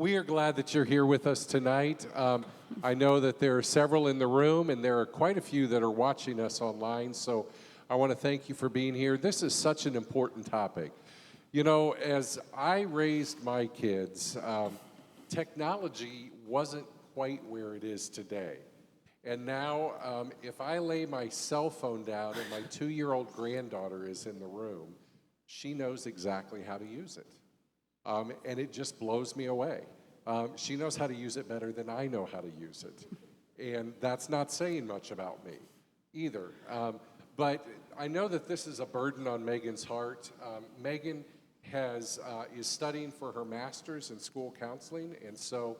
We are glad that you're here with us tonight. I know that there are several in the room, and there are quite a few that are watching us online, so I want to thank you for being here. This is such an important topic. You know, as I raised my kids, technology wasn't quite where it is today. And now, if I lay my cell phone down and my 2-year-old granddaughter is in the room, she knows exactly how to use it. And it just blows me away. She knows how to use it better than I know how to use it. And that's not saying much about me either. But I know that this is a burden on Megan's heart. Megan is studying for her master's in school counseling, and so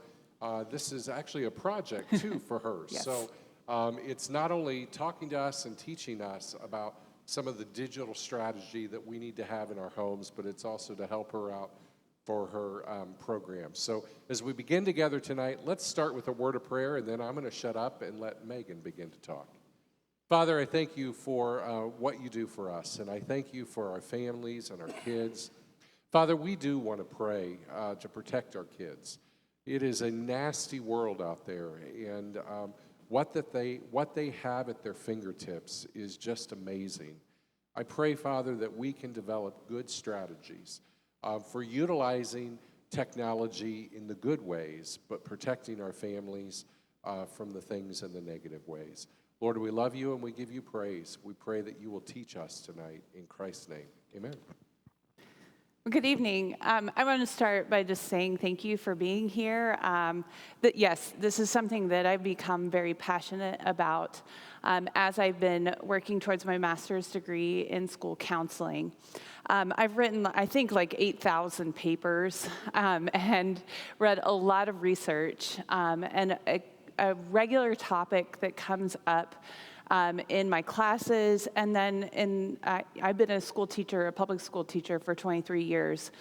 this is actually a project too for her. Yes. So it's not only talking to us and teaching us about some of the digital strategy that we need to have in our homes, but it's also to help her out for her program. So as we begin together tonight, let's start with a word of prayer, and then I'm going to shut up and let Megan begin to talk. Father, I thank you for what you do for us, and I thank you for our families and our kids. Father, we do want to pray to protect our kids. It is a nasty world out there, and what they have at their fingertips is just amazing. I pray, Father, that we can develop good strategies for utilizing technology in the good ways, but protecting our families from the things in the negative ways. Lord, we love you and we give you praise. We pray that you will teach us tonight. In Christ's name, amen. Well, good evening. I want to start by just saying thank you for being here. Yes, this is something that I've become very passionate about as I've been working towards my master's degree in school counseling. I've written, I think, like 8,000 papers and read a lot of research. And a regular topic that comes up in my classes, and then I've been a school teacher, a public school teacher for 23 years.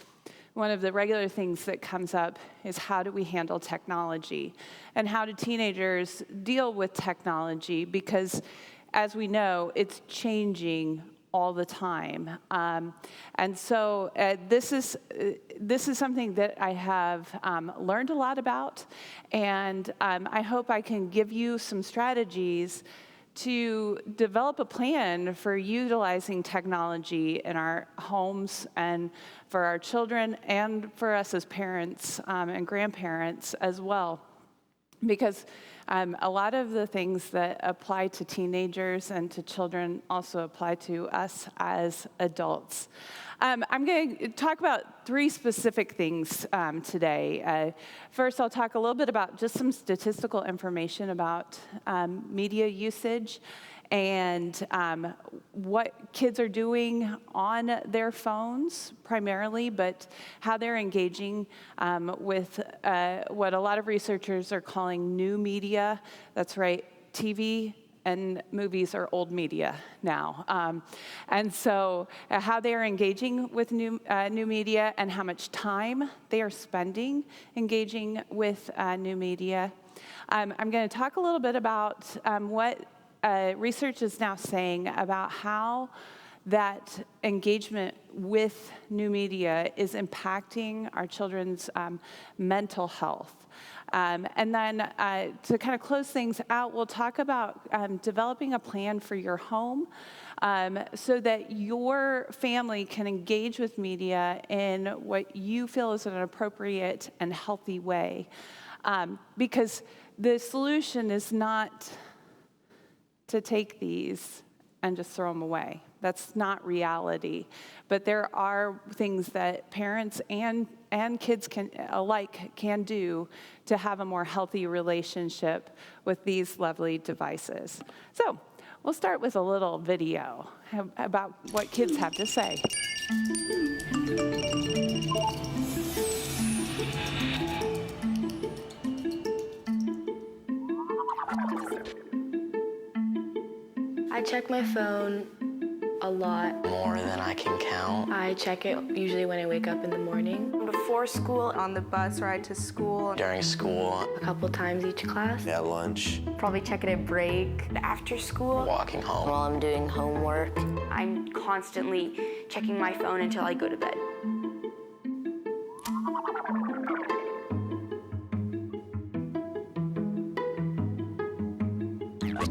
One of the regular things that comes up is how do we handle technology, and how do teenagers deal with technology, because as we know, it's changing all the time. And so this is something that I have learned a lot about, and I hope I can give you some strategies to develop a plan for utilizing technology in our homes and for our children and for us as parents and grandparents as well. Because a lot of the things that apply to teenagers and to children also apply to us as adults. I'm going to talk about 3 specific things today. First, I'll talk a little bit about just some statistical information about media usage and what kids are doing on their phones primarily, but how they're engaging with what a lot of researchers are calling new media. That's right, TV and movies are old media now. And so how they are engaging with new media and how much time they are spending engaging with new media. I'm going to talk a little bit about what research is now saying about how that engagement with new media is impacting our children's mental health. And then to kind of close things out, we'll talk about developing a plan for your home so that your family can engage with media in what you feel is an appropriate and healthy way. Because the solution is not to take these and just throw them away. That's not reality. But there are things that parents and kids alike can do to have a more healthy relationship with these lovely devices. So we'll start with a little video about what kids have to say. I check my phone a lot. More than I can count. I check it usually when I wake up in the morning. Before school, on the bus ride to school. During school. A couple times each class. At lunch. Probably check it at break. After school. Walking home. While I'm doing homework. I'm constantly checking my phone until I go to bed. I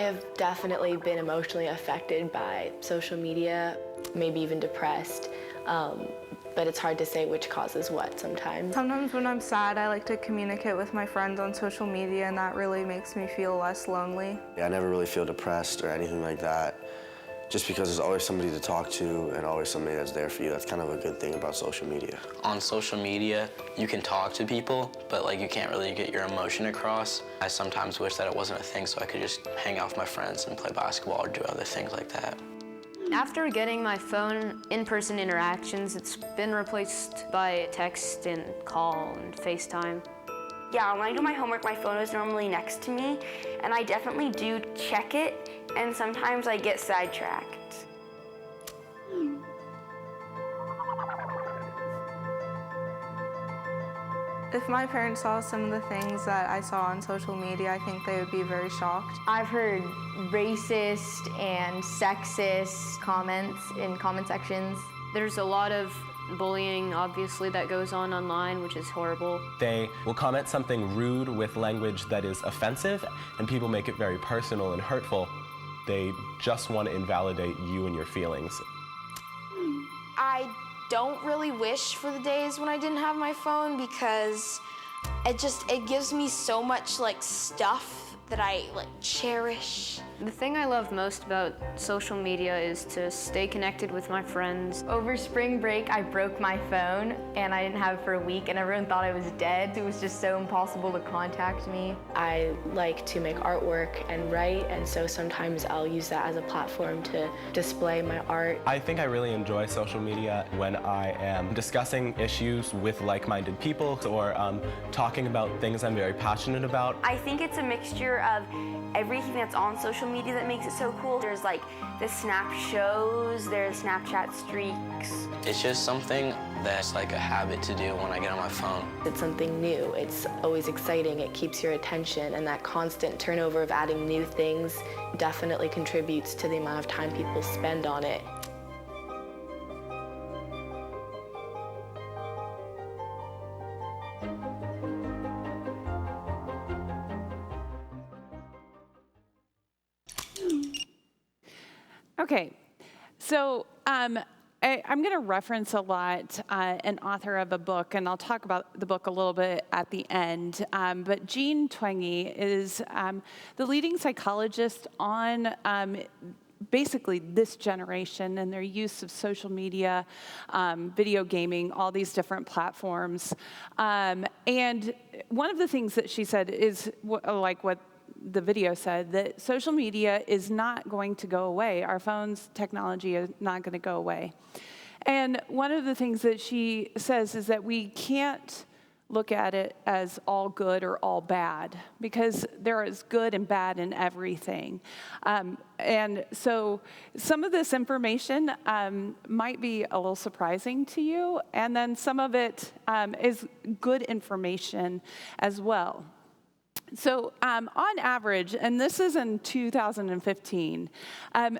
have definitely been emotionally affected by social media, maybe even depressed, but it's hard to say which causes what sometimes. Sometimes when I'm sad, I like to communicate with my friends on social media, and that really makes me feel less lonely. I never really feel depressed or anything like that, just because there's always somebody to talk to and always somebody that's there for you. That's kind of a good thing about social media. On social media, you can talk to people, but like you can't really get your emotion across. I sometimes wish that it wasn't a thing so I could just hang out with my friends and play basketball or do other things like that. After getting my phone, in-person interactions, it's been replaced by text and call and FaceTime. Yeah, when I do my homework, my phone is normally next to me, and I definitely do check it, and sometimes I get sidetracked. If my parents saw some of the things that I saw on social media, I think they would be very shocked. I've heard racist and sexist comments in comment sections. There's a lot of bullying, obviously, that goes on online, which is horrible. They will comment something rude with language that is offensive, and people make it very personal and hurtful. They just want to invalidate you and your feelings. I don't really wish for the days when I didn't have my phone because it gives me so much like stuff that I like cherish. The thing I love most about social media is to stay connected with my friends. Over spring break, I broke my phone and I didn't have it for a week and everyone thought I was dead. It was just so impossible to contact me. I like to make artwork and write, and so sometimes I'll use that as a platform to display my art. I think I really enjoy social media when I am discussing issues with like-minded people or talking about things I'm very passionate about. I think it's a mixture of everything that's on social media that makes it so cool. There's like the Snap shows, there's Snapchat streaks. It's just something that's like a habit to do when I get on my phone. It's something new. It's always exciting. It keeps your attention, and that constant turnover of adding new things definitely contributes to the amount of time people spend on it. Okay, so I'm going to reference a lot an author of a book, and I'll talk about the book a little bit at the end. But Jean Twenge is the leading psychologist on basically this generation and their use of social media, video gaming, all these different platforms. And one of the things that she said is like what the video said, that social media is not going to go away. Our phones' technology is not going to go away. And one of the things that she says is that we can't look at it as all good or all bad, because there is good and bad in everything. And so some of this information might be a little surprising to you, and then some of it is good information as well. So on average, and this is in 2015,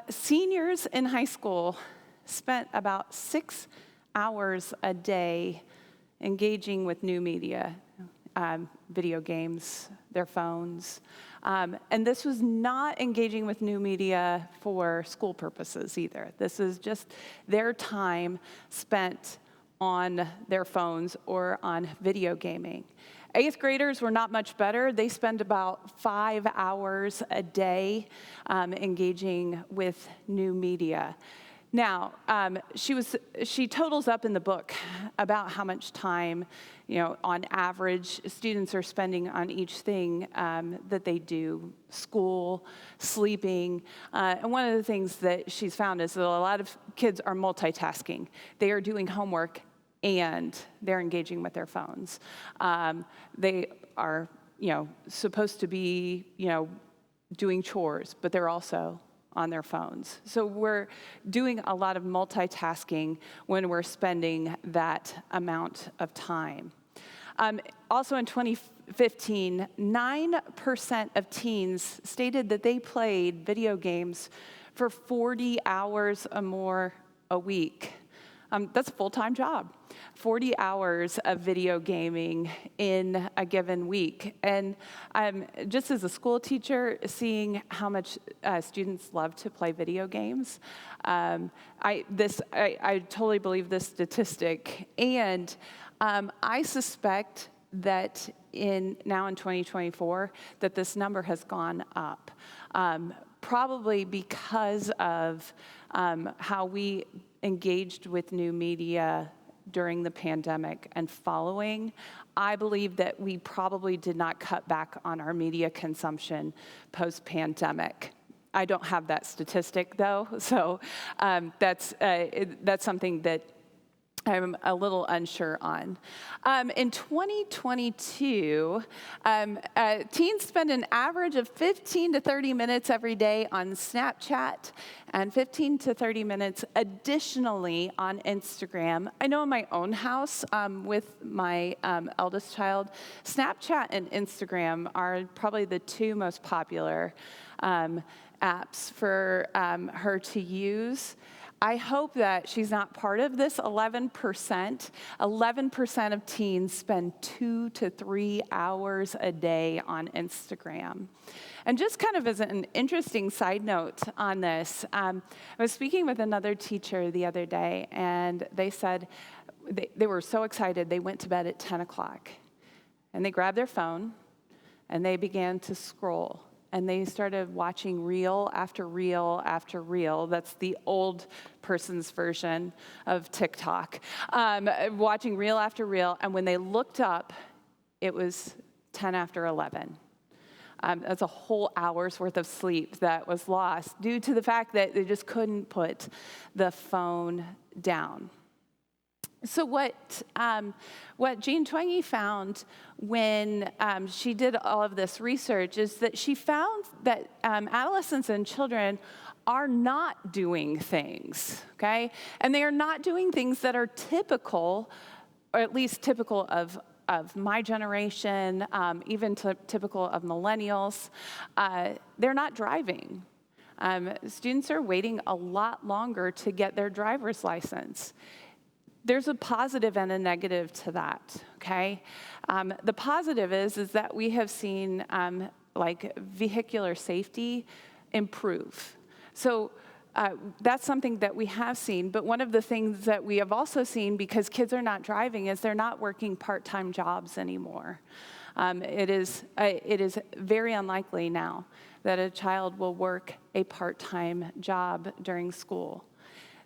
seniors in high school spent about 6 hours a day engaging with new media, video games, their phones. And this was not engaging with new media for school purposes either. This is just their time spent on their phones or on video gaming. 8th graders were not much better. They spend about 5 hours a day engaging with new media. Now, she totals up in the book about how much time, on average, students are spending on each thing that they do: school, sleeping. And one of the things that she's found is that a lot of kids are multitasking. They are doing homework and they're engaging with their phones. They are, supposed to be, doing chores, but they're also on their phones. So we're doing a lot of multitasking when we're spending that amount of time. Also in 2015, 9% of teens stated that they played video games for 40 hours or more a week. That's a full-time job. 40 hours of video gaming in a given week. And just as a school teacher, seeing how much students love to play video games, I totally believe this statistic. And I suspect that now in 2024, that this number has gone up, probably because of how we engaged with new media during the pandemic and following. I believe that we probably did not cut back on our media consumption post-pandemic. I don't have that statistic though, so that's something that I'm a little unsure on. In 2022, teens spend an average of 15 to 30 minutes every day on Snapchat and 15 to 30 minutes additionally on Instagram. I know in my own house with my eldest child, Snapchat and Instagram are probably the two most popular apps for her to use. I hope that she's not part of this 11%. 11% of teens spend 2 to 3 hours a day on Instagram. And just kind of as an interesting side note on this, I was speaking with another teacher the other day, and they said they were so excited. They went to bed at 10 o'clock, and they grabbed their phone, and they began to scroll. And they started watching reel after reel after reel. That's the old person's version of TikTok. Watching reel after reel, and when they looked up, it was 10 after 11. That's a whole hour's worth of sleep that was lost due to the fact that they just couldn't put the phone down. So what Jean Twenge found when she did all of this research is that she found that adolescents and children are not doing things, okay? And they are not doing things that are typical, or at least typical of my generation, even typical of millennials. They're not driving. Students are waiting a lot longer to get their driver's license. There's a positive and a negative to that, okay? The positive is that we have seen vehicular safety improve. So that's something that we have seen, but one of the things that we have also seen, because kids are not driving, is they're not working part-time jobs anymore. It is very unlikely now that a child will work a part-time job during school.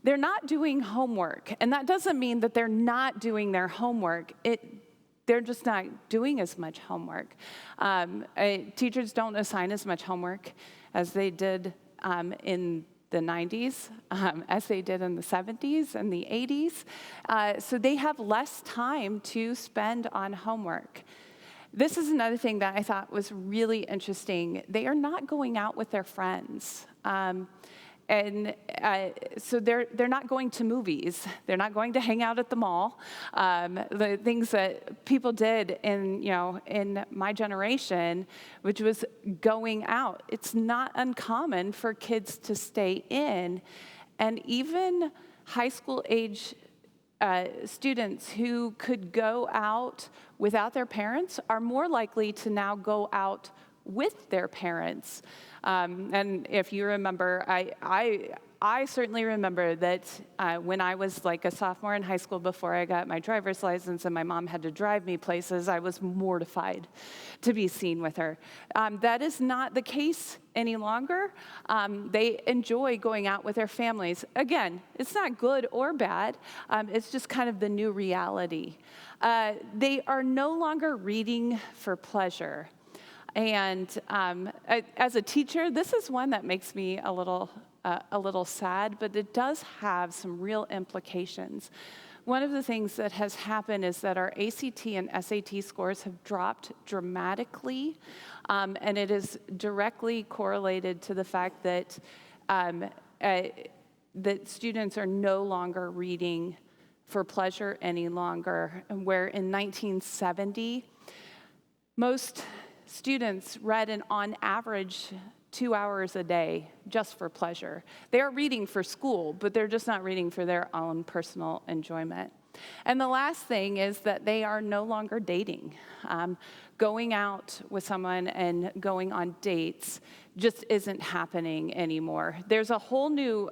They're not doing homework, and that doesn't mean that they're not doing their homework. They're just not doing as much homework. Teachers don't assign as much homework as they did in the 90s, as they did in the 70s and the 80s. So they have less time to spend on homework. This is another thing that I thought was really interesting. They are not going out with their friends. So they're not going to movies. They're not going to hang out at the mall. The things that people did in my generation, which was going out. It's not uncommon for kids to stay in, and even high school age students who could go out without their parents are more likely to now go out with their parents. And if you remember, I certainly remember that when I was like a sophomore in high school before I got my driver's license and my mom had to drive me places, I was mortified to be seen with her. That is not the case any longer. They enjoy going out with their families. Again, it's not good or bad. It's just kind of the new reality. They are no longer reading for pleasure. And as a teacher, this is one that makes me a little sad, but it does have some real implications. One of the things that has happened is that our ACT and SAT scores have dropped dramatically, and it is directly correlated to the fact that that students are no longer reading for pleasure any longer, where in 1970, most students read on average 2 hours a day just for pleasure. They are reading for school, but they're just not reading for their own personal enjoyment. And the last thing is that they are no longer dating. Going out with someone and going on dates just isn't happening anymore. There's a whole new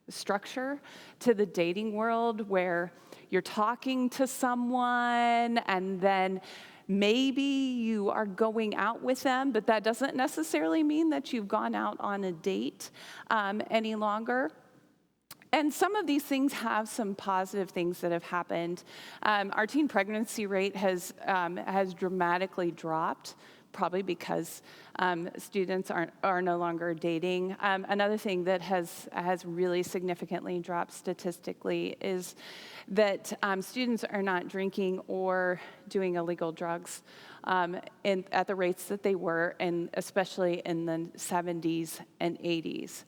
structure to the dating world where you're talking to someone and then maybe you are going out with them, but that doesn't necessarily mean that you've gone out on a date any longer. And some of these things have some positive things that have happened. Our teen pregnancy rate has dramatically dropped, probably because students are no longer dating. Another thing that has really significantly dropped statistically is that students are not drinking or doing illegal drugs at the rates that they were, and especially in the 70s and 80s.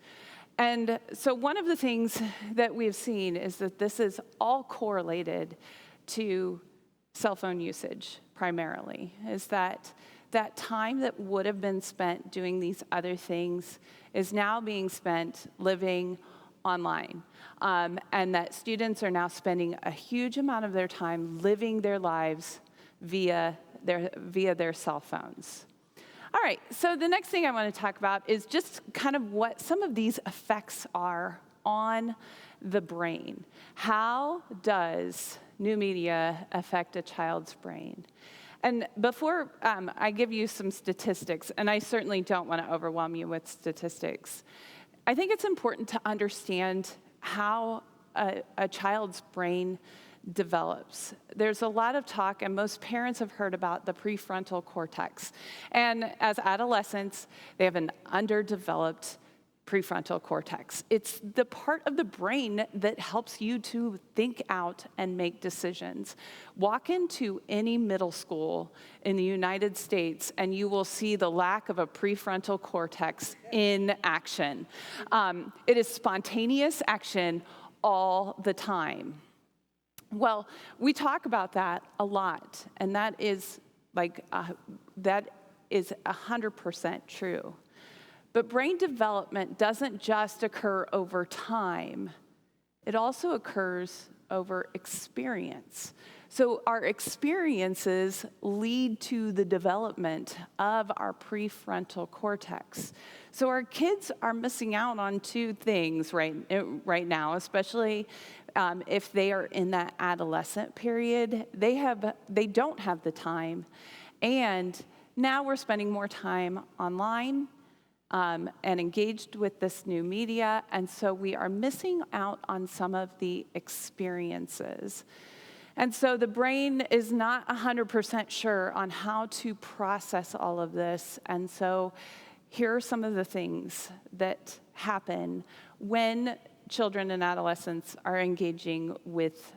And so one of the things that we've seen is that this is all correlated to cell phone usage primarily, is that time that would have been spent doing these other things is now being spent living online. And that students are now spending a huge amount of their time living their lives via their cell phones. All right, so the next thing I want to talk about is just kind of what some of these effects are on the brain. How does new media affect a child's brain? And before I give you some statistics, and I certainly don't want to overwhelm you with statistics, I think it's important to understand how a child's brain develops. There's a lot of talk, and most parents have heard about the prefrontal cortex. And as adolescents, they have an underdeveloped prefrontal cortex. It's the part of the brain that helps you to think out and make decisions. Walk into any middle school in the United States and you will see the lack of a prefrontal cortex in action. It is spontaneous action all the time. Well, we talk about that a lot, and that is 100% true. But brain development doesn't just occur over time. It also occurs over experience. So our experiences lead to the development of our prefrontal cortex. So our kids are missing out on two things right now, especially if they are in that adolescent period. They don't have the time, and now we're spending more time online and engaged with this new media, and so we are missing out on some of the experiences. And so the brain is not 100% sure on how to process all of this, and so here are some of the things that happen when children and adolescents are engaging with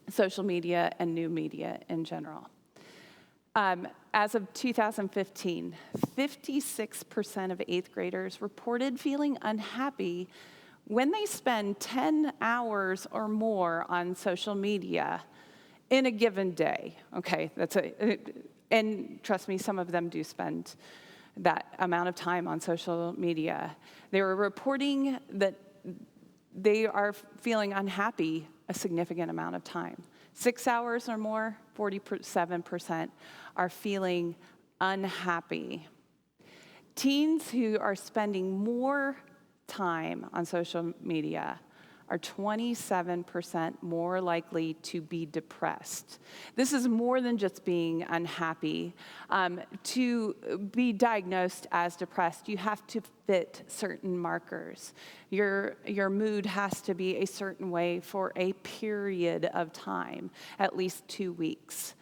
social media and new media in general. As of 2015, 56% of eighth graders reported feeling unhappy when they spend 10 hours or more on social media in a given day. Okay, and trust me, some of them do spend that amount of time on social media. They were reporting that they are feeling unhappy a significant amount of time. 6 hours or more, 47% are feeling unhappy. Teens who are spending more time on social media are 27% more likely to be depressed. This is more than just being unhappy. To be diagnosed as depressed, you have to fit certain markers. Your mood has to be a certain way for a period of time, at least 2 weeks.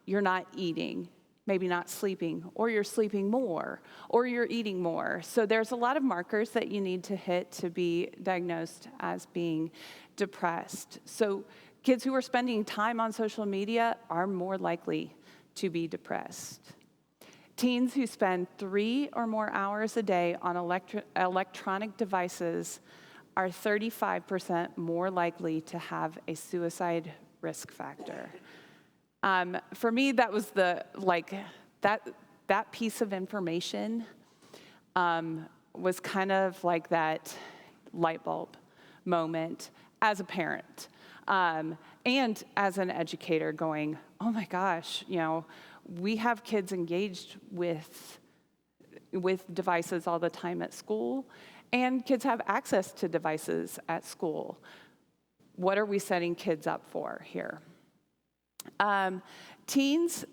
You're not eating, maybe not sleeping, or you're sleeping more, or you're eating more. So there's a lot of markers that you need to hit to be diagnosed as being depressed. So kids who are spending time on social media are more likely to be depressed. Teens who spend 3 or more hours a day on electronic devices are 35% more likely to have a suicide risk factor. For me, that was that piece of information was kind of like that light bulb moment as a parent and as an educator going, oh my gosh, we have kids engaged with devices all the time at school, and kids have access to devices at school. What are we setting kids up for here? Teens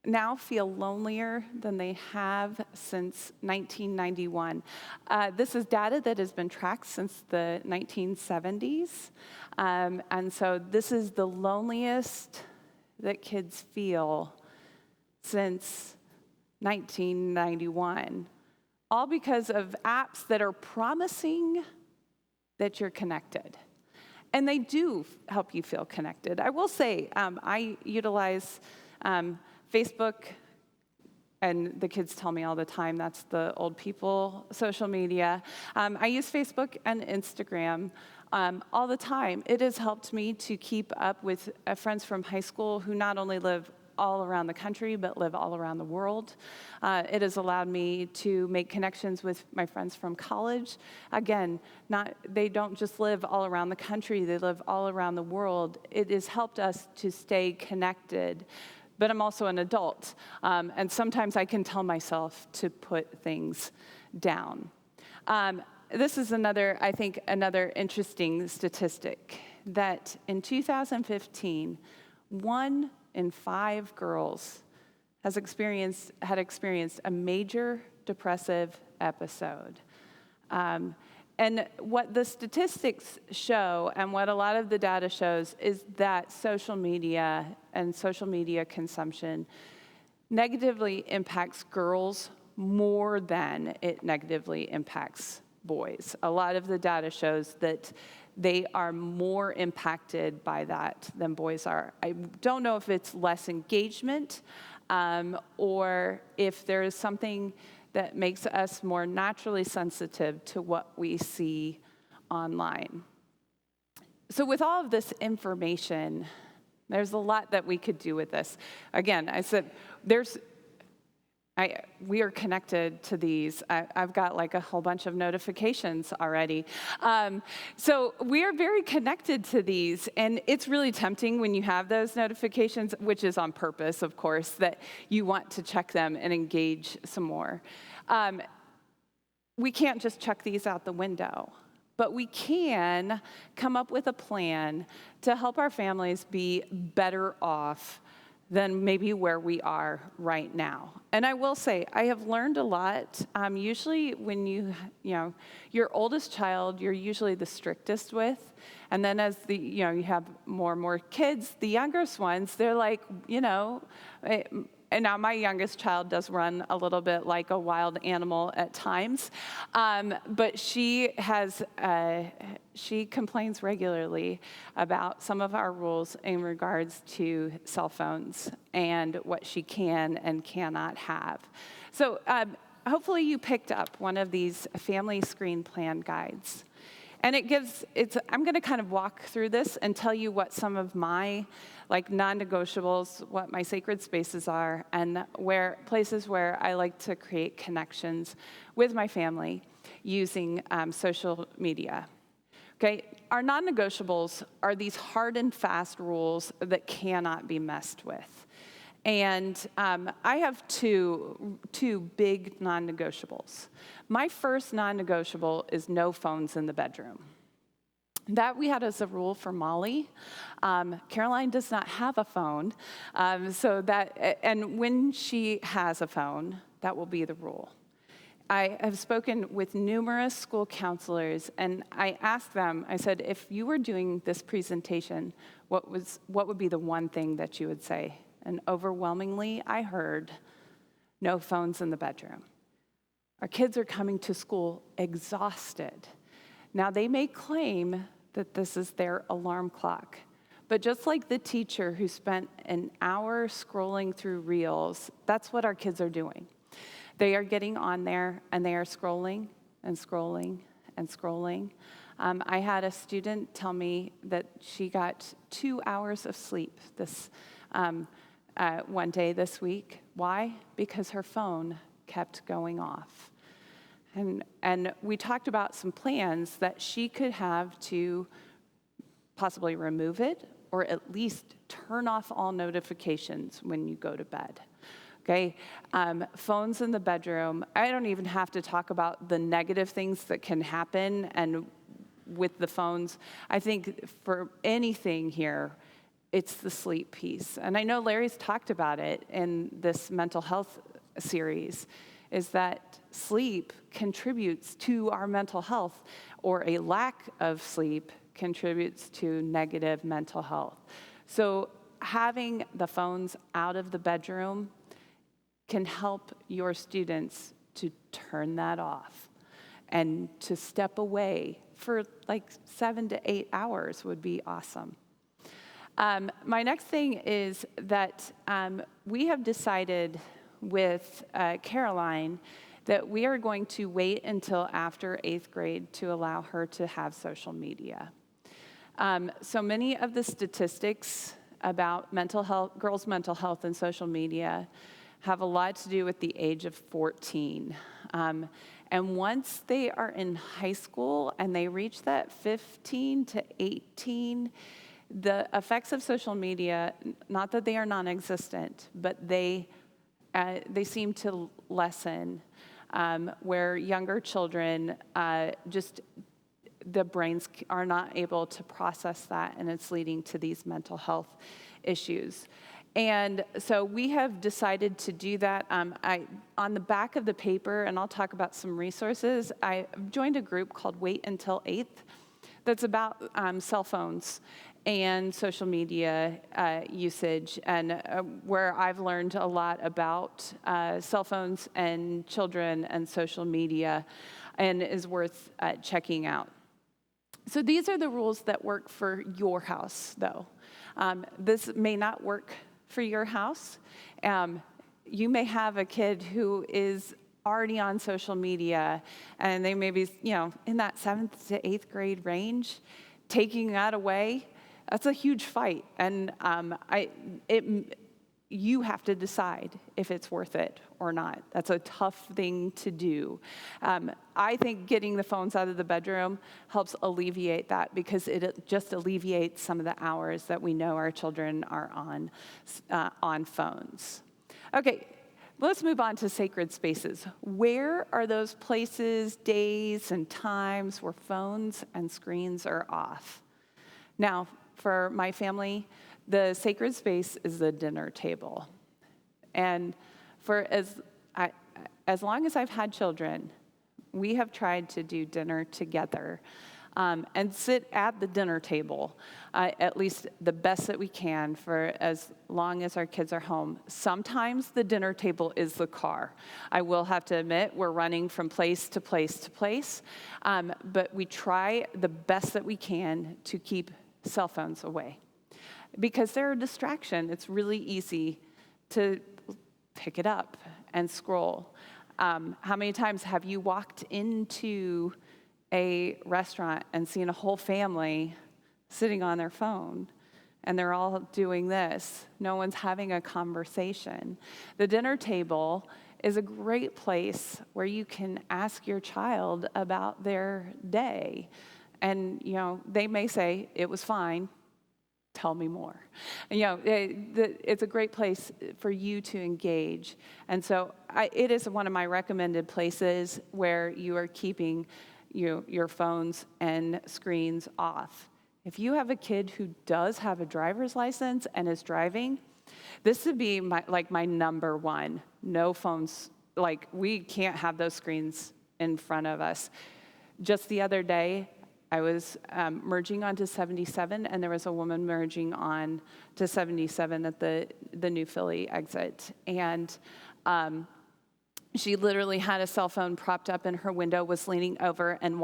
now feel lonelier than they have since 1991. This is data that has been tracked since the 1970s. And so this is the loneliest that kids feel since 1991, all because of apps that are promising that you're connected. And they do help you feel connected. I will say, I utilize Facebook, and the kids tell me all the time that's the old people social media. I use Facebook and Instagram all the time. It has helped me to keep up with friends from high school who not only live all around the country, but live all around the world. It has allowed me to make connections with my friends from college. Again, they don't just live all around the country, they live all around the world. It has helped us to stay connected. But I'm also an adult, and sometimes I can tell myself to put things down. This is another interesting statistic, that in 2015, 1 in 5 girls had experienced a major depressive episode. And what the statistics show, and what a lot of the data shows, is that social media and social media consumption negatively impacts girls more than it negatively impacts boys. A lot of the data shows that they are more impacted by that than boys are. I don't know if it's less engagement or if there is something that makes us more naturally sensitive to what we see online. So with all of this information, there's a lot that we could do with this. Again, I said, we are connected to these. I've got like a whole bunch of notifications already. So we are very connected to these, and it's really tempting when you have those notifications, which is on purpose, of course, that you want to check them and engage some more. We can't just chuck these out the window, but we can come up with a plan to help our families be better off than maybe where we are right now. And I will say, I have learned a lot. Usually when your oldest child, you're usually the strictest with. And then as you have more and more kids, the youngest ones, they're like, and now my youngest child does run a little bit like a wild animal at times, but she complains regularly about some of our rules in regards to cell phones and what she can and cannot have. So hopefully you picked up one of these family screen plan guides. And I'm going to kind of walk through this and tell you what some of my non-negotiables, what my sacred spaces are, and places where I like to create connections with my family using social media. Okay, our non-negotiables are these hard and fast rules that cannot be messed with. And I have two big non-negotiables. My first non-negotiable is no phones in the bedroom. That we had as a rule for Molly. Caroline does not have a phone, and when she has a phone, that will be the rule. I have spoken with numerous school counselors, and I asked them, I said, if you were doing this presentation, what would be the one thing that you would say? And overwhelmingly, I heard, no phones in the bedroom. Our kids are coming to school exhausted. Now, they may claim that this is their alarm clock, but just like the teacher who spent an hour scrolling through Reels, that's what our kids are doing. They are getting on there, and they are scrolling and scrolling and scrolling. I had a student tell me that she got 2 hours of sleep this one day this week. Why? Because her phone kept going off. And we talked about some plans that she could have to possibly remove it or at least turn off all notifications when you go to bed. Okay, phones in the bedroom. I don't even have to talk about the negative things that can happen and with the phones. I think for anything here, it's the sleep piece. And I know Larry's talked about it in this mental health series, is that sleep contributes to our mental health, or a lack of sleep contributes to negative mental health. So having the phones out of the bedroom can help your students to turn that off and to step away for like 7 to 8 hours would be awesome. My next thing is that we have decided with Caroline that we are going to wait until after 8th grade to allow her to have social media. So many of the statistics about mental health, girls' mental health and social media have a lot to do with the age of 14. And once they are in high school and they reach that 15 to 18, the effects of social media, not that they are non-existent, but they seem to lessen, where younger children just the brains are not able to process that, and it's leading to these mental health issues. And so we have decided to do that. On the back of the paper, and I'll talk about some resources, I joined a group called Wait Until 8th that's about cell phones and social media usage, and where I've learned a lot about cell phones and children and social media, and is worth checking out. So these are the rules that work for your house, though. This may not work for your house. You may have a kid who is already on social media, and they may be, in that 7th to 8th grade range. Taking that away, that's a huge fight, and you have to decide if it's worth it or not. That's a tough thing to do. I think getting the phones out of the bedroom helps alleviate that, because it just alleviates some of the hours that we know our children are on phones. Okay, let's move on to sacred spaces. Where are those places, days, and times where phones and screens are off? Now, for my family, the sacred space is the dinner table. And for as long as I've had children, we have tried to do dinner together and sit at the dinner table, at least the best that we can, for as long as our kids are home. Sometimes the dinner table is the car. I will have to admit, we're running from place to place to place, but we try the best that we can to keep cell phones away, because they're a distraction. It's really easy to pick it up and scroll. How many times have you walked into a restaurant and seen a whole family sitting on their phone, and they're all doing this? No one's having a conversation. The dinner table is a great place where you can ask your child about their day. And, they may say, it was fine. Tell me more. And, it's a great place for you to engage. And so it is one of my recommended places where you are keeping your phones and screens off. If you have a kid who does have a driver's license and is driving, this would be my number one. No phones. We can't have those screens in front of us. Just the other day, I was merging onto 77, and there was a woman merging on to 77 at the New Philly exit. And she literally had a cell phone propped up in her window, was leaning over and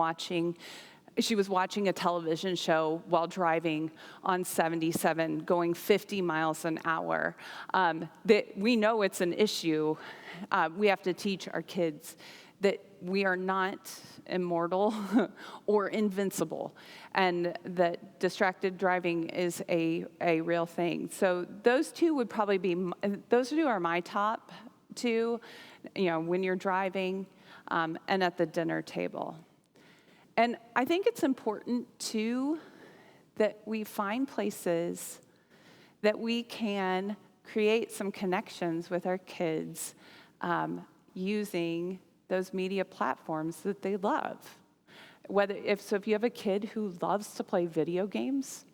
she was watching a television show while driving on 77, going 50 miles an hour. We know it's an issue. We have to teach our kids that we are not immortal or invincible, and that distracted driving is a real thing. So those two are my top two. When you're driving, and at the dinner table. And I think it's important, too, that we find places that we can create some connections with our kids using those media platforms that they love. If you have a kid who loves to play video games,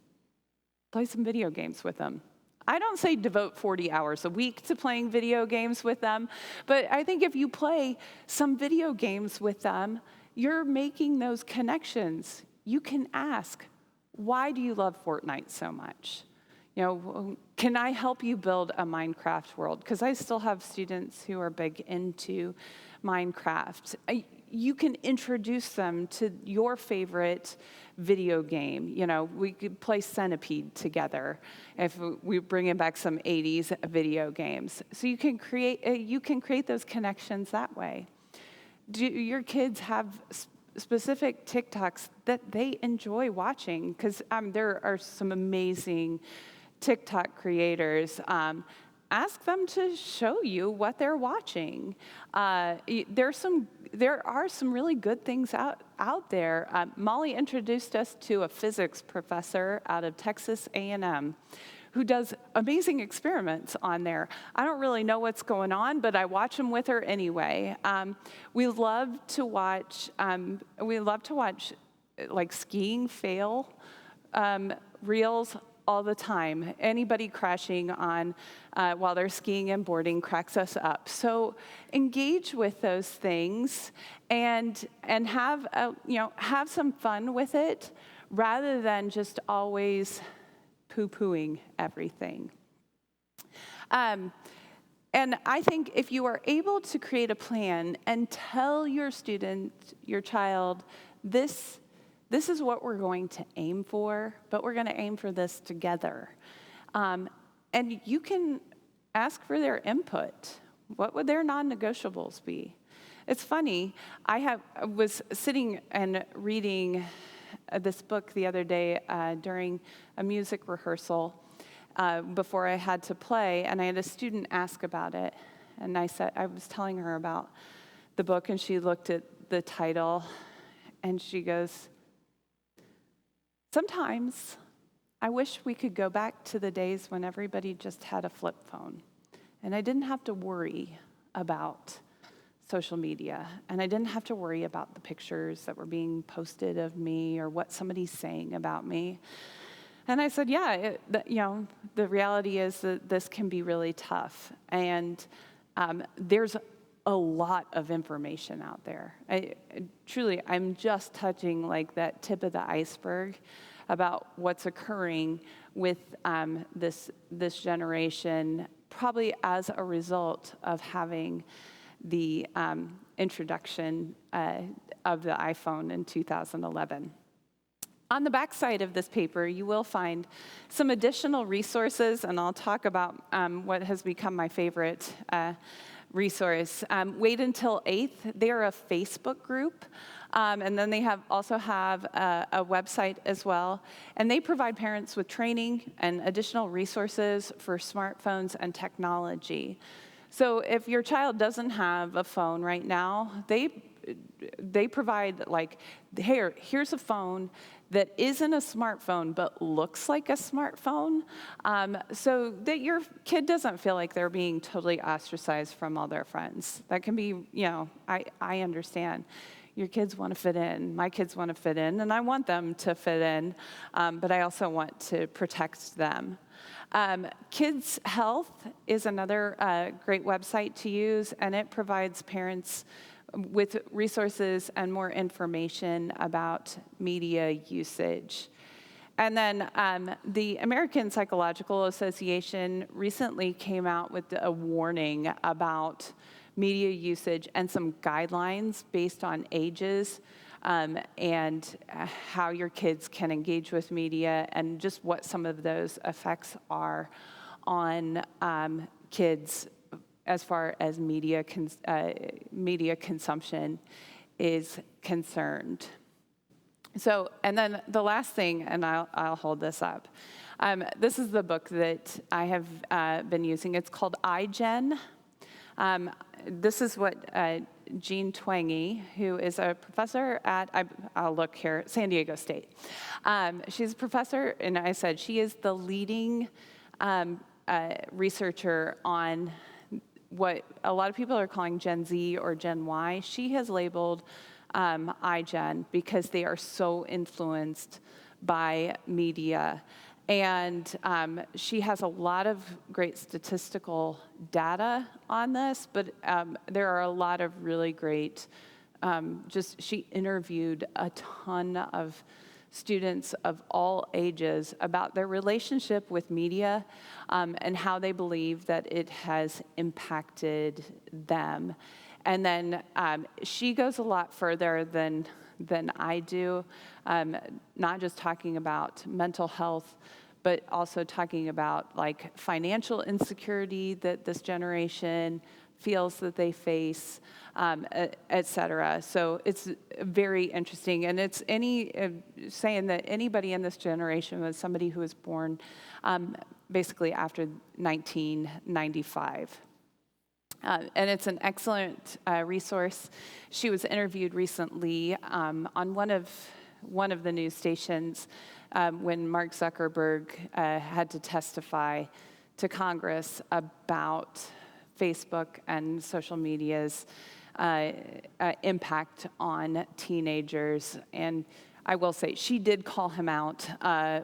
play some video games with them. I don't say devote 40 hours a week to playing video games with them, but I think if you play some video games with them, you're making those connections. You can ask, why do you love Fortnite so much? Can I help you build a Minecraft world? Because I still have students who are big into Minecraft. You can introduce them to your favorite video game. We could play Centipede together if we bring in back some 80s video games. So you can create those connections that way. Do your kids have specific TikToks that they enjoy watching? Because there are some amazing TikTok creators. Ask them to show you what they're watching. There are some really good things out there. Molly introduced us to a physics professor out of Texas A&M who does amazing experiments on there. I don't really know what's going on, but I watch them with her anyway. We love to watch like skiing fail reels all the time. Anybody crashing on while they're skiing and boarding cracks us up. So engage with those things and have some fun with it, rather than just always poo-pooing everything. And I think if you are able to create a plan and tell your student, your child, this is what we're going to aim for, but we're going to aim for this together. And you can ask for their input. What would their non-negotiables be? It's funny, I was sitting and reading this book the other day during a music rehearsal before I had to play, and I had a student ask about it. And I was telling her about the book, and she looked at the title, and she goes, "Sometimes I wish we could go back to the days when everybody just had a flip phone, and I didn't have to worry about social media, and I didn't have to worry about the pictures that were being posted of me or what somebody's saying about me." And I said, yeah, the reality is that this can be really tough, and there's a lot of information out there. I'm just touching like that tip of the iceberg about what's occurring with this generation, probably as a result of having the introduction of the iPhone in 2011. On the back side of this paper, you will find some additional resources, and I'll talk about what has become my favorite resource. Wait Until 8th, they're a Facebook group, and then they also have a website as well, and they provide parents with training and additional resources for smartphones and technology. So if your child doesn't have a phone right now, they provide like, here's a phone that isn't a smartphone but looks like a smartphone, so that your kid doesn't feel like they're being totally ostracized from all their friends. That can be, I understand. Your kids want to fit in. My kids want to fit in, and I want them to fit in, but I also want to protect them. Kids Health is another great website to use, and it provides parents with resources and more information about media usage. And then the American Psychological Association recently came out with a warning about media usage and some guidelines based on ages and how your kids can engage with media, and just what some of those effects are on kids as far as media consumption is concerned. So, and then the last thing, and I'll hold this up. This is the book that I have been using. It's called iGen. This is what Jean Twenge, who is a professor at, I'll look here, San Diego State. She's a professor, and I said she is the leading researcher on what a lot of people are calling Gen Z or Gen Y. She has labeled iGen because they are so influenced by media. And she has a lot of great statistical data on this, but there are a lot of really great, she interviewed a ton of students of all ages about their relationship with media and how they believe that it has impacted them. And then she goes a lot further than I do, not just talking about mental health, but also talking about like financial insecurity that this generation feels that they face, et cetera. So it's very interesting. And it's saying that anybody in this generation was somebody who was born basically after 1995. And it's an excellent resource. She was interviewed recently on one of the news stations when Mark Zuckerberg had to testify to Congress about Facebook and social media's impact on teenagers. And I will say, she did call him out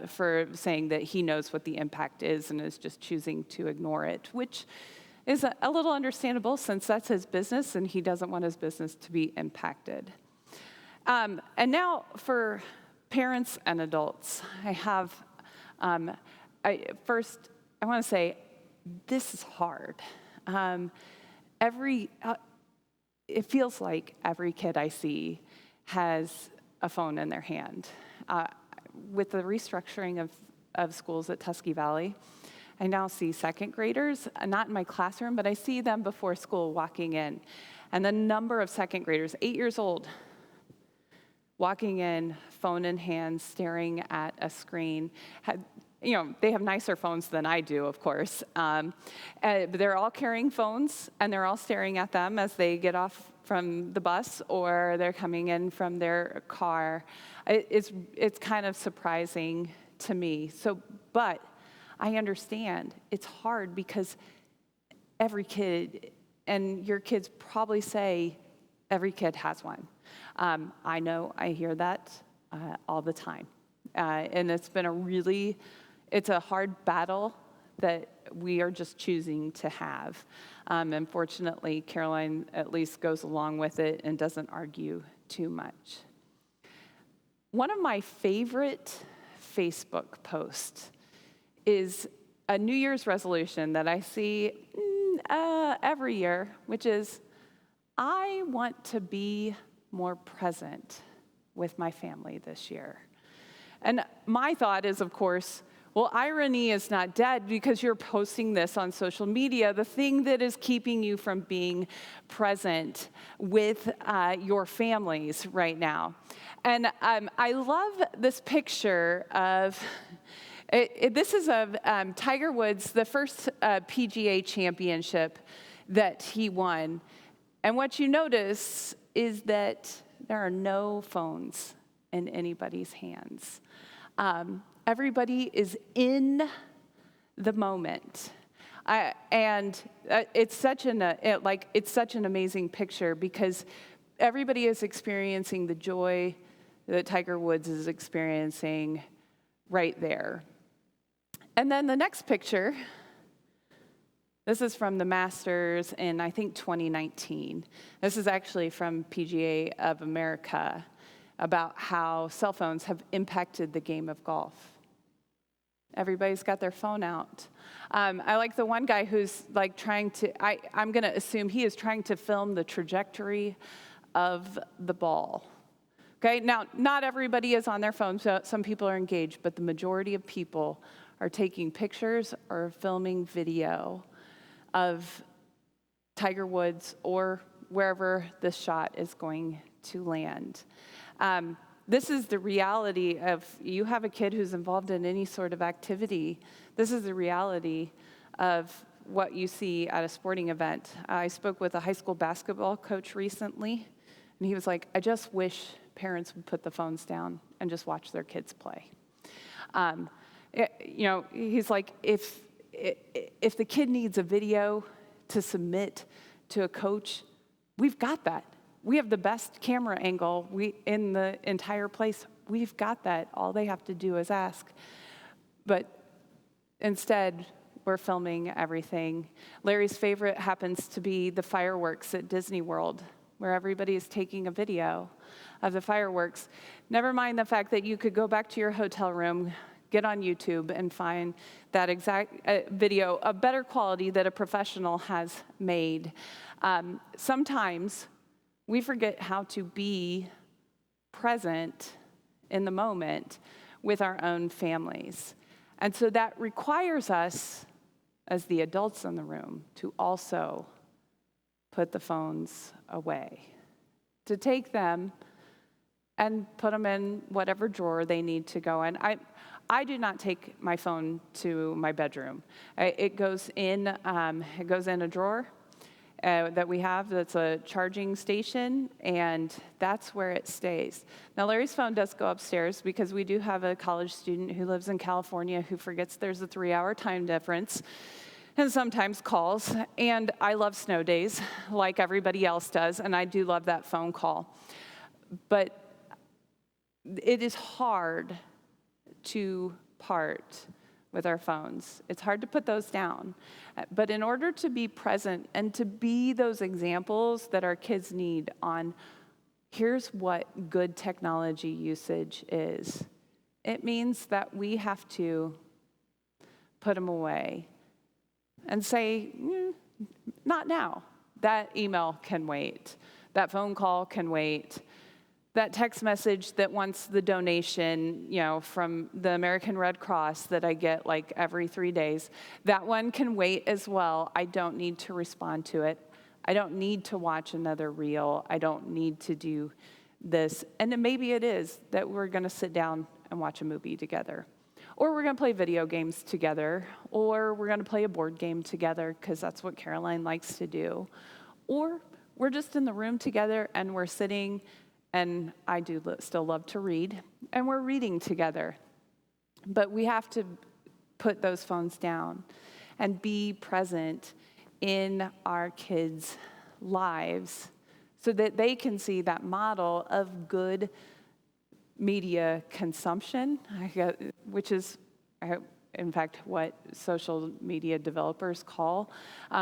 for saying that he knows what the impact is and is just choosing to ignore it, which is a little understandable since that's his business and he doesn't want his business to be impacted. And now for parents and adults, I have, first, I want to say, this is hard. It feels like every kid I see has a phone in their hand. With the restructuring of schools at Tusky Valley, I now see second graders, not in my classroom, but I see them before school walking in. And the number of second graders, 8 years old, walking in, phone in hand, staring at a screen. They have nicer phones than I do, of course. But they're all carrying phones, and they're all staring at them as they get off from the bus or they're coming in from their car. It's kind of surprising to me. But I understand it's hard because every kid, and your kids probably say every kid has one. I know, I hear that all the time. And it's been it's a hard battle that we are just choosing to have. And fortunately, Caroline at least goes along with it and doesn't argue too much. One of my favorite Facebook posts is a New Year's resolution that I see every year, which is, I want to be more present with my family this year. And my thought is, of course, well, irony is not dead because you're posting this on social media, the thing that is keeping you from being present with your families right now. And I love this picture of, this is of Tiger Woods, the first PGA championship that he won. And what you notice is that there are no phones in anybody's hands. Everybody is in the moment. It's such an amazing picture because everybody is experiencing the joy that Tiger Woods is experiencing right there. And then the next picture, this is from the Masters in, I think, 2019. This is actually from PGA of America about how cell phones have impacted the game of golf. Everybody's got their phone out. I like the one guy who's like trying to, I'm going to assume he is trying to film the trajectory of the ball. Okay, now, not everybody is on their phone, so some people are engaged, but the majority of people are taking pictures or filming video of Tiger Woods or wherever this shot is going to land. This is the reality of, you have a kid who's involved in any sort of activity, this is the reality of what you see at a sporting event. I spoke with a high school basketball coach recently, and he was like, I just wish parents would put the phones down and just watch their kids play. He's like, if the kid needs a video to submit to a coach, we've got that. We have the best camera angle in the entire place. We've got that. All they have to do is ask. But instead, we're filming everything. Larry's favorite happens to be the fireworks at Disney World, where everybody is taking a video of the fireworks. Never mind the fact that you could go back to your hotel room, get on YouTube, and find that exact video of better quality that a professional has made. Sometimes we forget how to be present in the moment with our own families. And so that requires us, as the adults in the room, to also put the phones away, to take them and put them in whatever drawer they need to go in. I do not take my phone to my bedroom. It goes in a drawer that we have that's a charging station, and that's where it stays. Now, Larry's phone does go upstairs because we do have a college student who lives in California who forgets there's a 3-hour time difference and sometimes calls. And I love snow days like everybody else does, and I do love that phone call. But it is hard to part with our phones. It's hard to put those down. But in order to be present and to be those examples that our kids need on, here's what good technology usage is, it means that we have to put them away and say, not now. That email can wait. That phone call can wait. That text message that wants the donation, from the American Red Cross that I get like every 3 days, that one can wait as well. I don't need to respond to it. I don't need to watch another reel. I don't need to do this. And then maybe it is that we're going to sit down and watch a movie together. Or we're going to play video games together. Or we're going to play a board game together because that's what Caroline likes to do. Or we're just in the room together and we're sitting, and I do still love to read, and we're reading together. But we have to put those phones down and be present in our kids' lives so that they can see that model of good media consumption, which is, in fact, what social media developers call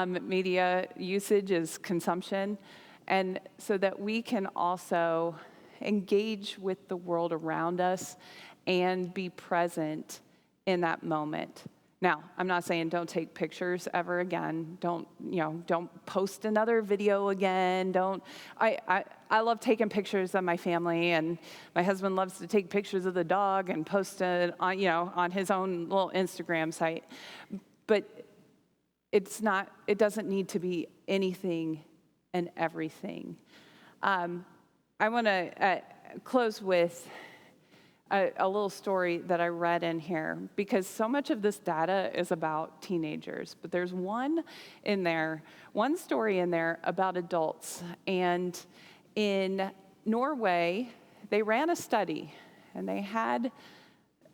media usage is consumption. And so that we can also engage with the world around us and be present in that moment. Now, I'm not saying don't take pictures ever again. Don't post another video again. I love taking pictures of my family, and my husband loves to take pictures of the dog and post it on his own little Instagram site. But it doesn't need to be anything and everything. I want to close with a little story that I read in here, because so much of this data is about teenagers, but there's one story in there about adults. And in Norway, they ran a study, and they had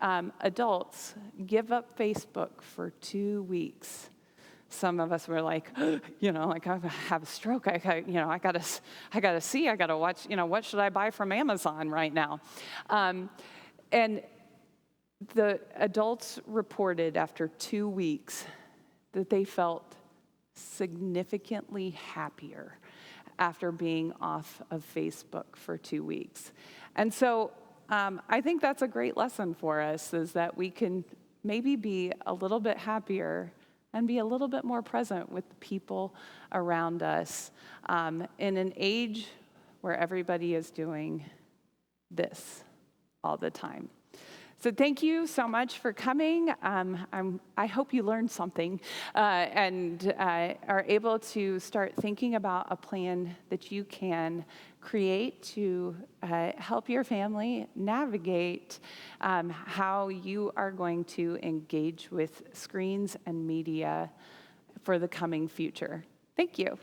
adults give up Facebook for 2 weeks. Some of us were like, I have a stroke. I gotta see. I gotta watch. What should I buy from Amazon right now? And the adults reported after 2 weeks that they felt significantly happier after being off of Facebook for 2 weeks. And so I think that's a great lesson for us, is that we can maybe be a little bit happier and be a little bit more present with the people around us in an age where everybody is doing this all the time. So thank you so much for coming. I hope you learned something and are able to start thinking about a plan that you can create to help your family navigate how you are going to engage with screens and media for the coming future. Thank you.